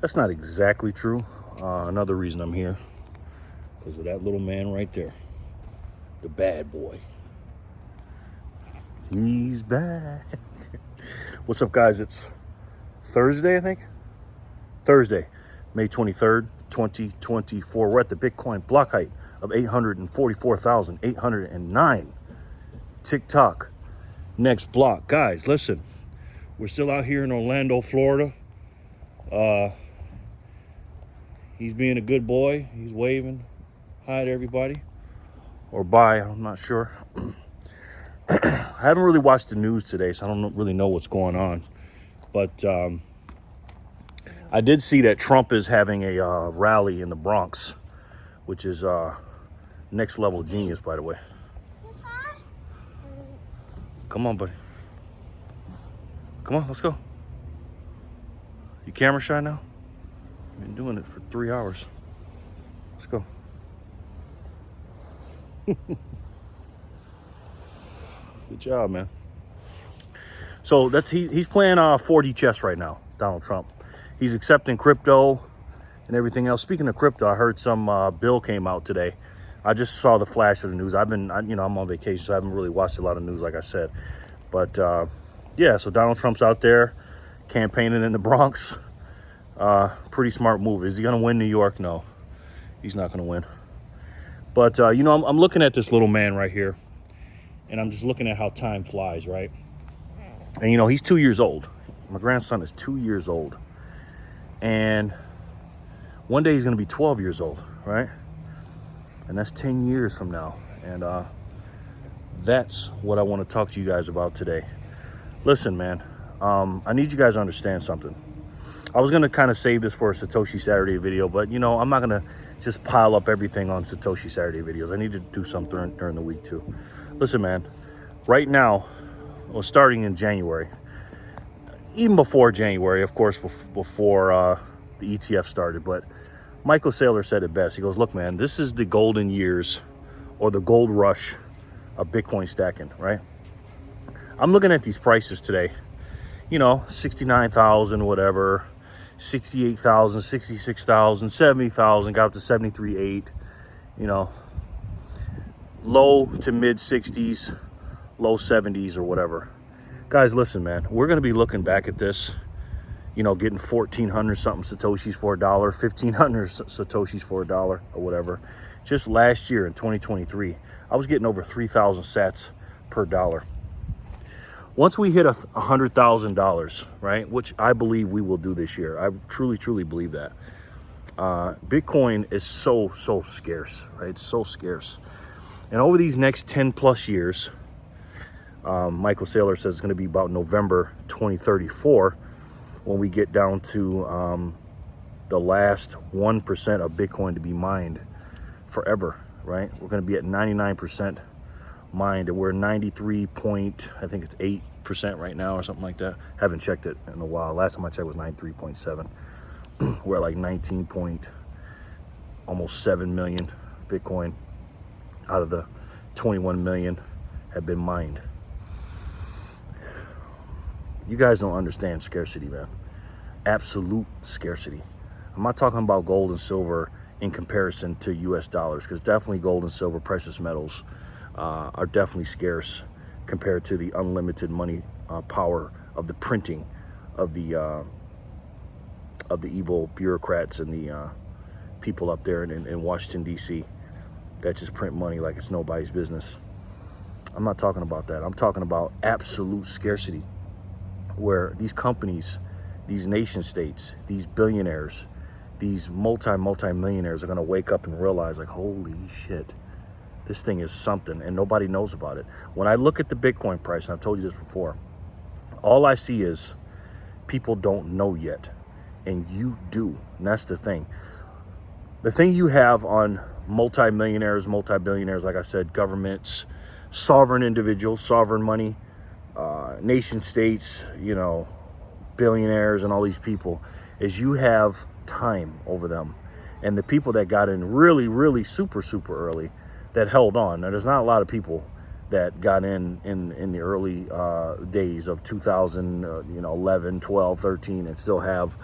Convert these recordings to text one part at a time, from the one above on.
That's not exactly true. Another reason I'm here, because of that little man right there. The bad boy. He's back. What's up, guys? It's Thursday, I think. Thursday, May 23rd, 2024. We're at the Bitcoin block height of 844,809. TikTok, next block. Guys, listen. We're still out here in Orlando, Florida. He's being a good boy. He's waving hi to everybody. Or bye, I'm not sure. I haven't really watched the news today, so I don't really know what's going on. But I did see that Trump is having a rally in the Bronx, which is next level genius, by the way. Come on, buddy. Come on, let's go. You camera shy now? I've been doing it for 3 hours. Let's go. Good job, man. So he's playing 4D chess right now, Donald Trump. He's accepting crypto and everything else. Speaking of crypto, I heard some bill came out today. I just saw the flash of the news. I'm on vacation, so I haven't really watched a lot of news, like I said. But yeah, so Donald Trump's out there campaigning in the Bronx. Pretty smart move. Is he going to win New York? No, he's not going to win. But, I'm looking at this little man right here, and I'm just looking at how time flies, right? And, he's 2 years old. My grandson is 2 years old. And one day he's going to be 12 years old, right? And that's 10 years from now. And that's what I want to talk to you guys about today. Listen, man, I need you guys to understand something. I was going to kind of save this for a Satoshi Saturday video, but, I'm not going to just pile up everything on Satoshi Saturday videos. I need to do something during the week, too. Listen, man, right now, well, starting in January, even before January, of course, before the ETF started, but Michael Saylor said it best. He goes, look, man, this is the golden years or the gold rush of Bitcoin stacking, right? I'm looking at these prices today, 69,000, whatever, 68,000, 66,000, 70,000, got up to 73.8, low to mid 60s, low 70s or whatever. Guys, listen, man, we're going to be looking back at this, getting 1,400 something Satoshis for $1, 1,500 Satoshis for $1 or whatever. Just last year in 2023, I was getting over 3,000 sats per dollar. Once we hit $100,000, right, which I believe we will do this year, I truly, truly believe that. Bitcoin is so scarce, right? It's so scarce. And over these next 10 plus years, Michael Saylor says it's going to be about November 2034 when we get down to the last 1% of Bitcoin to be mined forever, right? We're going to be at 99% mined, and we're 93.8% right now or something like that. Haven't checked it in a while. Last time I checked was 93.7. We're at like 19 point, almost 7 million Bitcoin out of the 21 million have been mined. You guys don't understand scarcity, man. Absolute scarcity. I'm not talking about gold and silver in comparison to US dollars, because definitely gold and silver, precious metals, are definitely scarce compared to the unlimited money power of the printing of the evil bureaucrats and the people up there in Washington, D.C. that just print money like it's nobody's business. I'm not talking about that. I'm talking about absolute scarcity, where these companies, these nation states, these billionaires, these multi-millionaires are going to wake up and realize, like, holy shit, this thing is something, and nobody knows about it. When I look at the Bitcoin price, and I've told you this before, all I see is people don't know yet, and you do, and that's the thing. The thing you have on multi-millionaires, multi-billionaires, like I said, governments, sovereign individuals, sovereign money, nation states, billionaires and all these people, is you have time over them. And the people that got in really, really super early, that held on. Now, there's not a lot of people that got in the early days of 2011, 12, 13, and still have,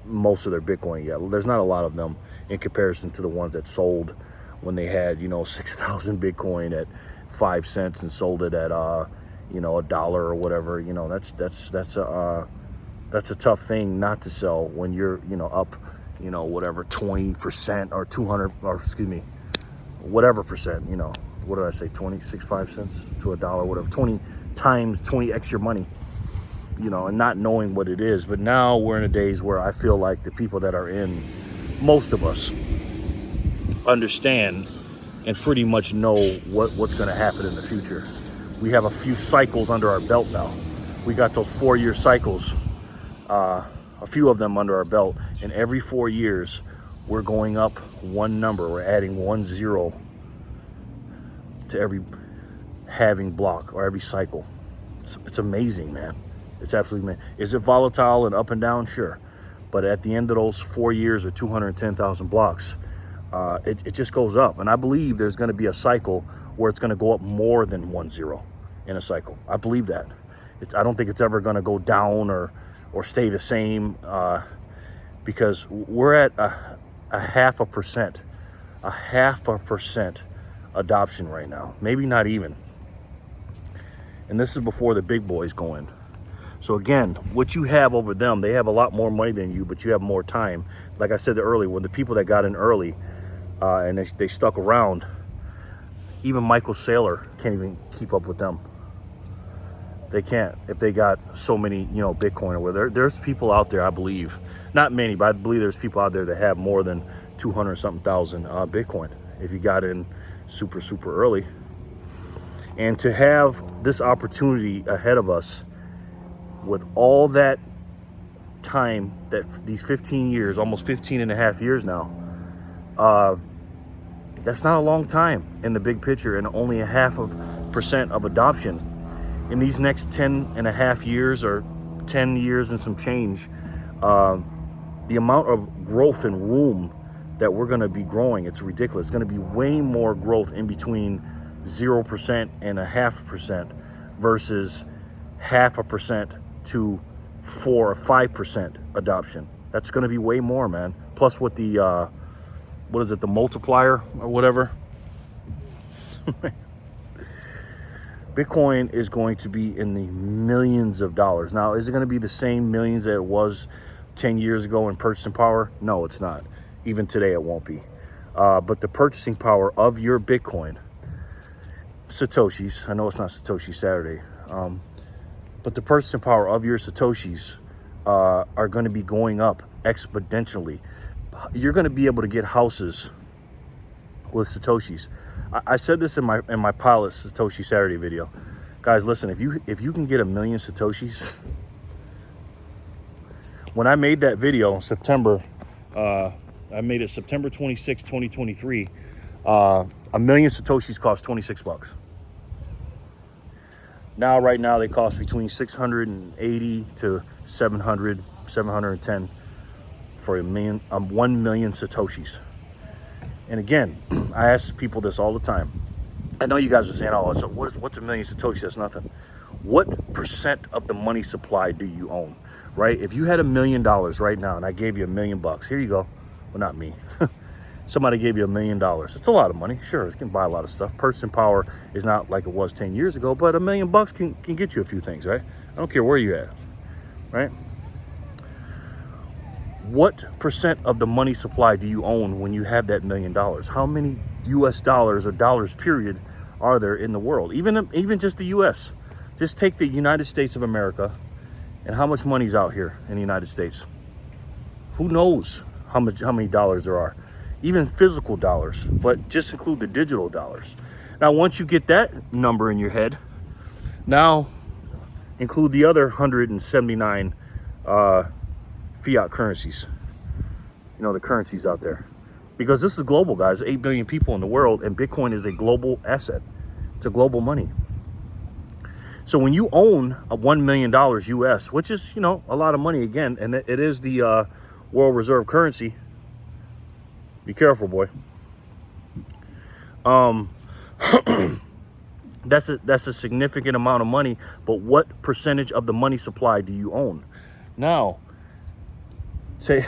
most of their Bitcoin yet. There's not a lot of them in comparison to the ones that sold when they had, 6,000 Bitcoin at 5 cents and sold it at, $1 or whatever. That's a tough thing not to sell when you're, up, whatever, 20% or 200, or excuse me, whatever percent, what did I say, 5 cents to $1, whatever, 20 times 20 extra money, and not knowing what it is. But now we're in a days where I feel like the people that are in, most of us understand and pretty much know what's going to happen in the future. We have a few cycles under our belt now. We got those 4-year cycles, a few of them under our belt, and every 4 years we're going up one number. We're adding 1 0 to every halving block or every cycle. It's amazing, man. It's absolutely amazing. Is it volatile and up and down? Sure. But at the end of those 4 years or 210,000 blocks, it just goes up. And I believe there's going to be a cycle where it's going to go up more than 1 0 in a cycle. I believe that. I don't think it's ever going to go down or stay the same, because we're at a 0.5% adoption right now. Maybe not even. And this is before the big boys go in. So again, what you have over them, they have a lot more money than you, but you have more time. Like I said earlier, when the people that got in early and they stuck around, even Michael Saylor can't even keep up with them. They can't if they got so many, Bitcoin or whatever. There's people out there, I believe, not many, but I believe there's people out there that have more than 200-something thousand Bitcoin if you got in super, super early. And to have this opportunity ahead of us with all that time, that these 15 years, almost 15 and a half years now, that's not a long time in the big picture, and only 0.5% of adoption. In these next 10 and a half years or 10 years and some change, the amount of growth and room that we're going to be growing, it's ridiculous. It's going to be way more growth in between 0% and 0.5% versus 0.5% to 4 or 5% adoption. That's going to be way more, man. Plus with the, the multiplier or whatever. Bitcoin is going to be in the millions of dollars. Now, is it going to be the same millions that it was 10 years ago in purchasing power? No, it's not. Even today, it won't be. But the purchasing power of your Bitcoin, Satoshis, I know it's not Satoshi Saturday, but the purchasing power of your Satoshis are going to be going up exponentially. You're going to be able to get houses with Satoshis. I said this in my pilot Satoshi Saturday video. Guys, listen, if you can get 1 million Satoshis, when I made that video in September, I made it September 26, 2023, 1 million Satoshis cost $26. Now, right now, they cost between 680 to 710 for 1 million Satoshis. And again, I ask people this all the time. I know you guys are saying, oh, so what's 1 million Satoshis? That's nothing. What percent of the money supply do you own, right? If you had $1 million right now and I gave you $1 million, here you go. Well, not me. Somebody gave you $1 million. It's a lot of money. Sure, it can buy a lot of stuff. Purchasing power is not like it was 10 years ago, but $1 million can get you a few things, right? I don't care where you're at, right? What percent of the money supply do you own when you have that $1 million? How many US dollars or dollars period are there in the world? Even just the US. Just take the United States of America and how much money's out here in the United States. Who knows how many dollars there are? Even physical dollars, but just include the digital dollars. Now, once you get that number in your head, now include the other 179 fiat currencies, the currencies out there, because this is global, guys. 8 billion people in the world, and Bitcoin is a global asset. It's a global money. So when you own $1 million US, which is, a lot of money again, and it is the world reserve currency. Be careful, boy. That's a significant amount of money, but what percentage of the money supply do you own? Now, Say,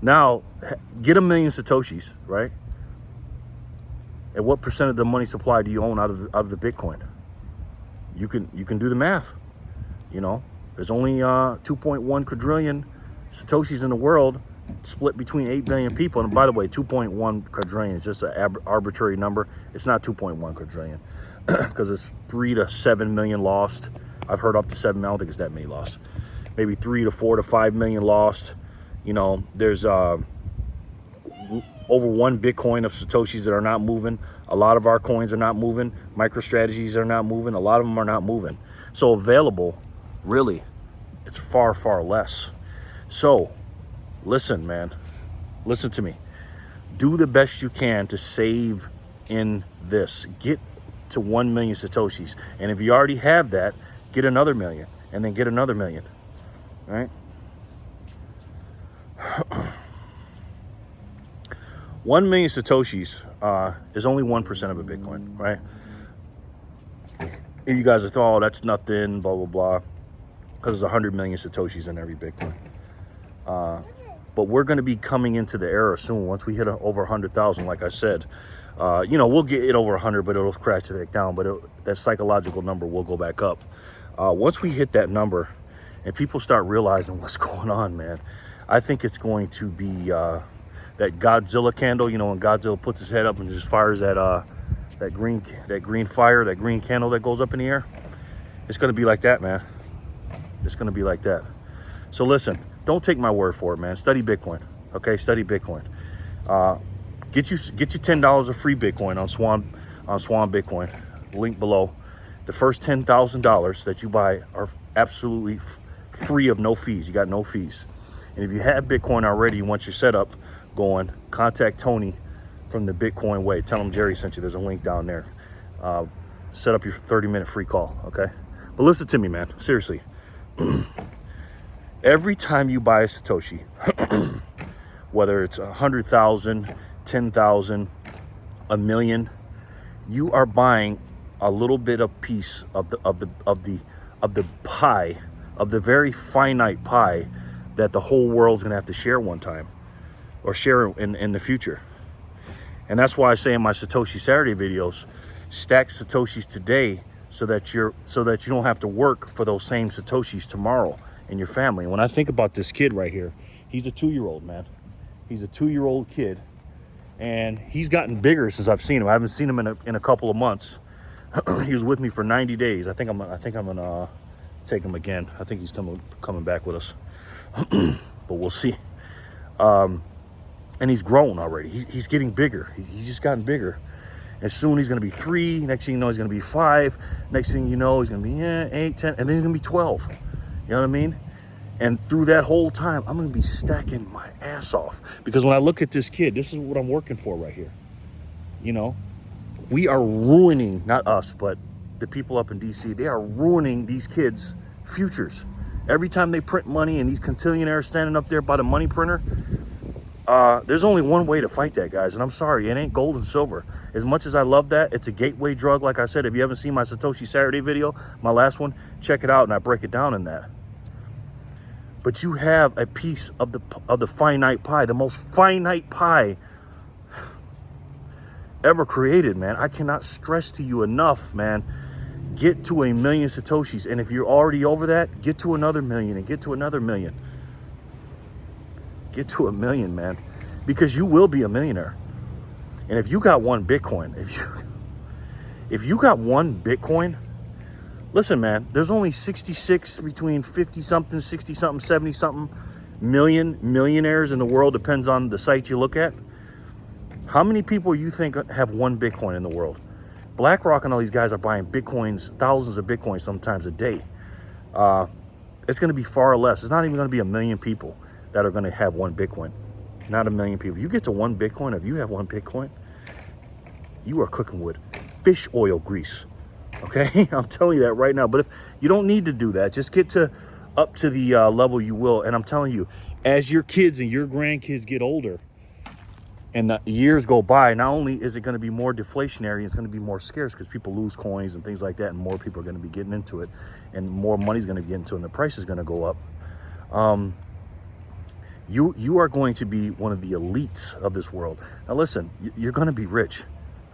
now, get 1 million Satoshis, right? And what percent of the money supply do you own out of the Bitcoin? You can do the math. You know, there's only 2.1 quadrillion Satoshis in the world, split between 8 billion people. And by the way, 2.1 quadrillion is just an arbitrary number. It's not 2.1 quadrillion because it's 3 to 7 million lost. I've heard up to 7 million. I don't think it's that many lost. Maybe 3 to 4 to 5 million lost. You know, there's over 1 Bitcoin of Satoshis that are not moving. A lot of our coins are not moving. MicroStrategies are not moving. A lot of them are not moving. So available, really, it's far, far less. So listen, man, listen to me. Do the best you can to save in this. Get to 1 million Satoshis. And if you already have that, get another million and then get another million, right? 1 million Satoshis is only 1% of a Bitcoin, right? And you guys are thinking, oh, that's nothing, blah, blah, blah. Because there's 100 million Satoshis in every Bitcoin. But we're going to be coming into the era soon. Once we hit over 100,000, like I said, you know, we'll get it over 100, but it'll crash it back down. But that psychological number will go back up. Once we hit that number and people start realizing what's going on, man, I think it's going to be that Godzilla candle. You know, when Godzilla puts his head up and just fires that green fire, that green candle that goes up in the air. It's going to be like that, man. It's going to be like that. So listen, don't take my word for it, man. Study Bitcoin, okay? Study Bitcoin. Get you $10 of free Bitcoin on Swan Bitcoin. Link below. The first $10,000 that you buy are absolutely free of no fees. You got no fees. And if you have Bitcoin already, you want your setup going, contact Tony from the Bitcoin Way. Tell him Jerry sent you. There's a link down there. Set up your 30-minute free call, okay? But listen to me, man. Seriously. Every time you buy a Satoshi, whether it's 100,000, 10,000, a million, you are buying a little bit of piece of the pie, of the very finite pie that the whole world's gonna have to share one time, or share in the future. And that's why I say in my Satoshi Saturday videos, stack Satoshis today so that you don't have to work for those same Satoshis tomorrow in your family. And when I think about this kid right here, he's a 2-year-old, man. He's a 2-year-old kid, and he's gotten bigger since I've seen him. I haven't seen him in a couple of months. He was with me for 90 days. I think I'm gonna take him again. I think he's coming back with us, but we'll see. And he's grown already. He's getting bigger. He's just gotten bigger. And soon he's gonna be 3. Next thing you know, he's gonna be 5. Next thing you know, he's gonna be 8, 10, and then he's gonna be 12. You know what I mean? And through that whole time, I'm gonna be stacking my ass off. Because when I look at this kid, this is what I'm working for right here. You know, we are ruining, not us, but the people up in DC, they are ruining these kids' futures. Every time they print money and these quintillionaires standing up there by the money printer, there's only one way to fight that, guys. And I'm sorry, it ain't gold and silver. As much as I love that, it's a gateway drug. Like I said, if you haven't seen my Satoshi Saturday video, my last one, check it out and I break it down in that. But you have a piece of the finite pie, the most finite pie ever created, man. I cannot stress to you enough, man. Get to 1 million Satoshis. And if you're already over that, get to another million and get to another million. Get to 1 million, man. Because you will be a millionaire. And if you got 1 Bitcoin, if you got 1 Bitcoin, listen, man, there's only 66 between 50-something, 60-something, 70-something million millionaires in the world, depends on the site you look at. How many people you think have 1 Bitcoin in the world? BlackRock and all these guys are buying Bitcoins, thousands of Bitcoins sometimes a day. It's going to be far less. It's not even going to be 1 million people that are going to have 1 Bitcoin. Not 1 million people. You get to 1 Bitcoin, if you have 1 Bitcoin, you are cooking with fish oil grease. Okay, I'm telling you that right now. But if you don't need to do that, just get up to the level you will. And I'm telling you, as your kids and your grandkids get older and the years go by, not only is it going to be more deflationary, it's going to be more scarce because people lose coins and things like that, and more people are going to be getting into it, and more money's going to get into it, and the price is going to go up. You are going to be one of the elites of this world. Now listen, you're going to be rich,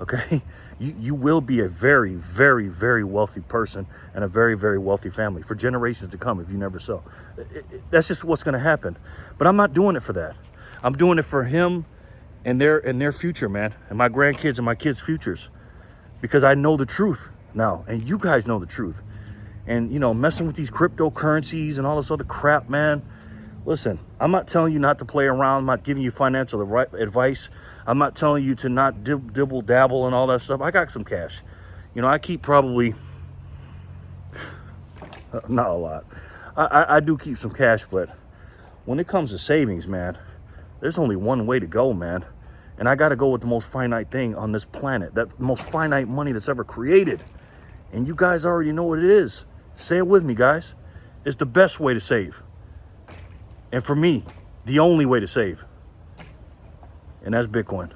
okay? You will be a very, very, very wealthy person and a very, very wealthy family for generations to come if you never sell. That's just what's going to happen. But I'm not doing it for that. I'm doing it for him and their future, man, and my grandkids and my kids' futures, because I know the truth now, and you guys know the truth. And, you know, messing with these cryptocurrencies and all this other crap, man. Listen, I'm not telling you not to play around. I'm not giving you financial advice. I'm not telling you to not dibble dabble and all that stuff. I got some cash. You know, I keep probably, not a lot. I do keep some cash, but when it comes to savings, man, there's only one way to go, man. And I got to go with the most finite thing on this planet, that most finite money that's ever created. And you guys already know what it is. Say it with me, guys. It's the best way to save. And for me, the only way to save. And that's Bitcoin.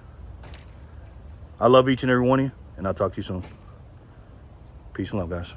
I love each and every one of you, and I'll talk to you soon. Peace and love, guys.